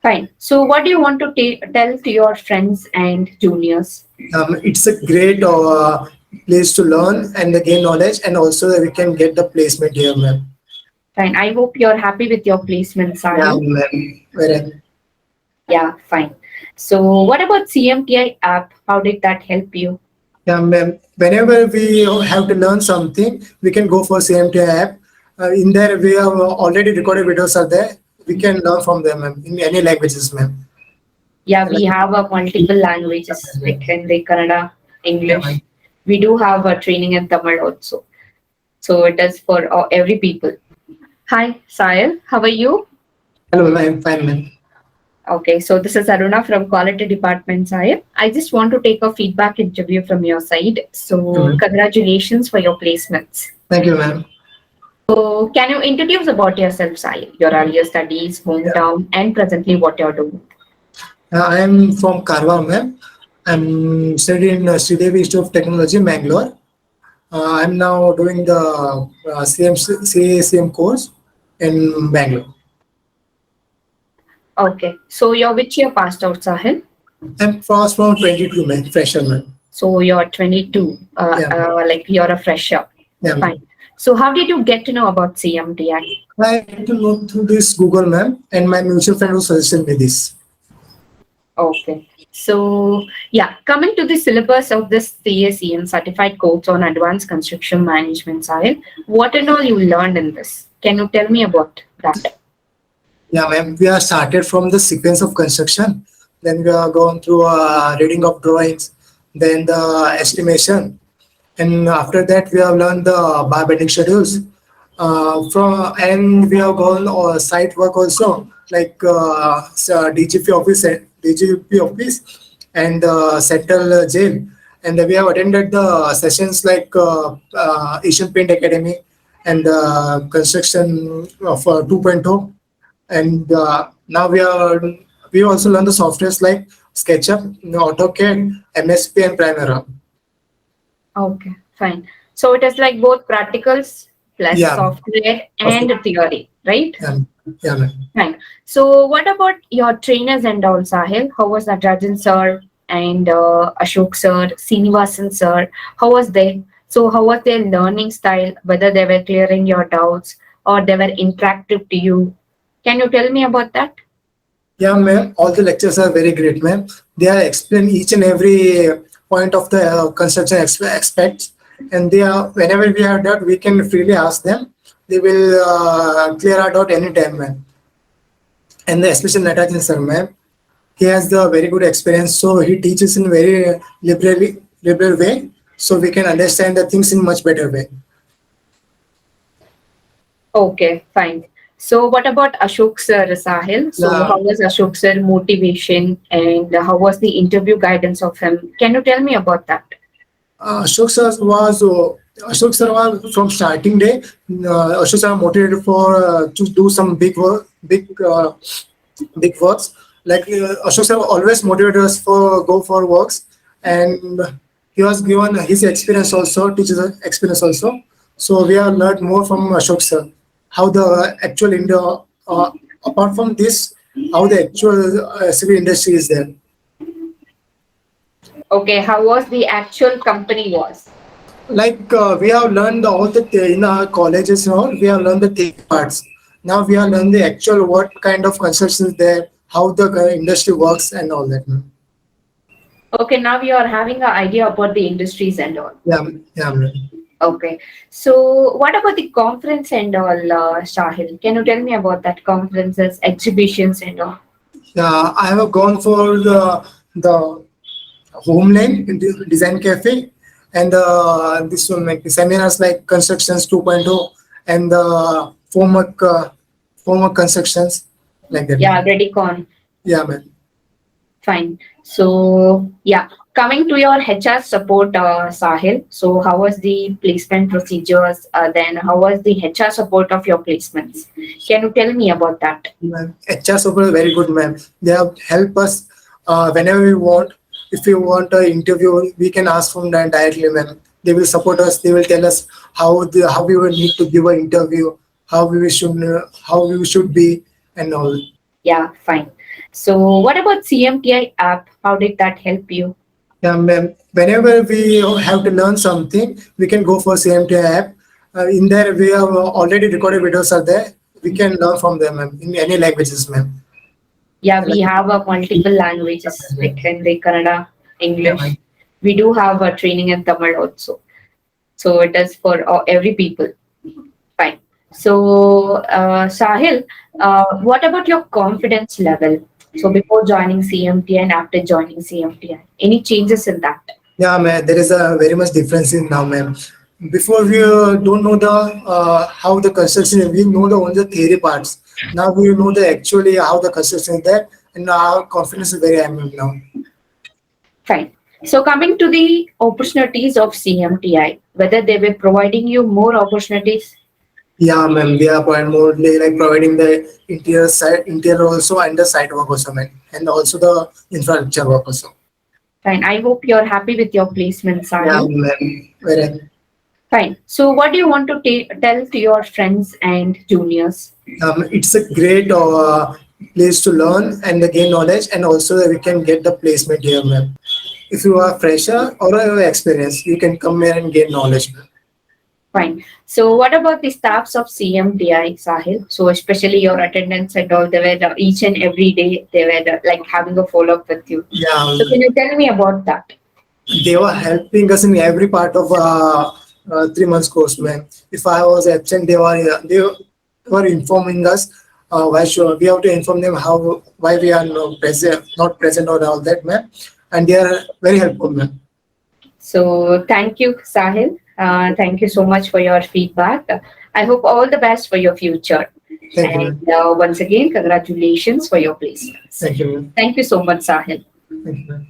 Fine. So, what do you want to tell to your friends and juniors? It's a great place to learn and gain knowledge, and also we can get the placement here, ma'am. Fine. I hope you're happy with your placement, Yeah, Sahil. ma'am. Very. Yeah, fine. So, what about CMTI app? How did that help you? Yeah, ma'am. Whenever we have to learn something, we can go for CMT app. In there, we have already recorded videos are there. We can learn from them, ma'am, in any languages, ma'am. Yeah, we Like, have multiple languages like Hindi, Kannada, yeah, ma'am. English. We do have a training in Tamil also. So, it is for every people. Hi, Sahil. How are you? Hello, ma'am. I'm fine, ma'am. Okay, so this is Aruna from Quality Department, Sahib. I just want to take a feedback interview from your side. Okay, So, ma'am. congratulations for your placements. Thank you, ma'am. So, can you introduce about yourself, Sahib? Your earlier studies, Yeah. hometown, and presently what you're doing? I am from Karwa, ma'am. I'm studying Sridevi Institute of Technology, Mangalore. I'm now doing the CACM course in Bangalore. Okay, so you're which year passed out, Sahil? I'm first from 22, man, fresher, man. So you're 22, Yeah, like you're a fresher. yeah, Fine. ma'am. So how did you get to know about CMTI? I get to know through this Google, ma'am, and my mutual friend who suggested me this. Okay. So, yeah, coming to the syllabus of this CACM certified course on advanced construction management side, what and all you learned in this? Can you tell me about that? Yeah, ma'am. We are started from the sequence of construction. Then we are going through reading of drawings, then the estimation, and after that we have learned the bar bending schedules. From and we have gone site work also, like DGP office, and central jail. And we have attended the sessions like Asian Paint Academy and construction of 2.0. And now we also learn the softwares like SketchUp, AutoCAD, MSP, and Primera. Okay, fine. So it is like both practicals plus Yeah, software of and theory, right? yeah, yeah, ma'am. Fine. So what about your trainers and all, Sahil? How was Natarajan sir and Ashok sir, Srinivasan sir? How was they? So how was their learning style? Whether they were clearing your doubts or they were interactive to you? Can you tell me about that? Yeah, ma'am. All the lectures are very great, ma'am. They are explain each and every point of the construction aspects, and they are whenever we are doubt, we can freely ask them. They will clear our doubt anytime, ma'am. And especially Natarajan sir, ma'am. He has the very good experience, so he teaches in very liberal way, so we can understand the things in much better way. Okay, fine. So what about Ashok sir, Sahil? So Yeah, how was Ashok sir motivation and how was the interview guidance of him? Can you tell me about that? Ashok sir was from starting day. Ashok sir motivated for to do some big works. Like Ashok sir always motivated us for go for works, and he was given his experience also, teaches us experience also. So we have learned more from Ashok sir how the actual India, apart from this, how the actual civil industry is there. Okay, how was the actual company was? Like we have learned all in our colleges and all, we have learned the theory parts. Now we have learned the actual what kind of construction is there, how the industry works and all that, ma'am. Okay, now you are having an idea about the industries and all. Yeah, yeah, ma'am. Okay, so what about the conference and all, Shahil? Can you tell me about that conferences, exhibitions and all? Yeah, I have gone for the Homeland Design Cafe, and this one like the seminars like Constructions 2.0 and the formwork constructions like that, Yeah, ma'am. ReadyCon. Yeah, ma'am. Fine. So, yeah, coming to your HR support, Sahil. So, how was the placement procedures? Then, how was the HR support of your placements? Can you tell me about that? Ma'am, HR support is very good, ma'am. They have help us whenever we want. If we want an interview, we can ask from them directly, ma'am. They will support us. They will tell us how we will need to give an interview, how we should be, and all. Yeah, fine. So what about CMTI app? How did that help you? Yeah, ma'am. Whenever we have to learn something, we can go for CMT app. In there, we have already recorded videos are there. We can learn from them, ma'am, in any languages, ma'am. Yeah, we Like, have multiple languages like Hindi, Kannada, yeah, ma'am. English. We do have a training in Tamil also. So it is for every people. Fine. So Sahil, what about your confidence level? So before joining CMTI and after joining CMTI, any changes in that? Yeah, ma'am. There is a very much difference in now, ma'am. Before we don't know the how the construction, we know the only the theory parts. Now we know the actually how the construction is there, and our confidence is very high, ma'am, now. Fine. So coming to the opportunities of CMTI, whether they were providing you more opportunities. Yeah, ma'am. We are more like providing the interior side, interior also, and the site work also, ma'am, and also the infrastructure work also. Fine. I hope you're happy with your placement, Yeah, Sahil. ma'am. Very. Fine. So what do you want to tell to your friends and juniors? It's a great place to learn and gain knowledge, and also we can get the placement here, ma'am. If you are fresher or you have experience, you can come here and gain knowledge, ma'am. Fine. So what about the staffs of CMTI, Sahil? So especially your attendance and all, they were each and every day, they were like having a follow-up with you. Yeah, So can you tell me about that? they were helping us in every part of 3 months course, ma'am. If I was absent, they were informing us. Why should we have to inform them how why we are not present or all that, ma'am. And they are very helpful, ma'am. So thank you, Sahil. Thank you so much for your feedback. I hope all the best for your future. Thank you, And ma'am. once again, congratulations for your placements. Thank you, ma'am. Thank you so much, Sahil. Thank you, ma'am.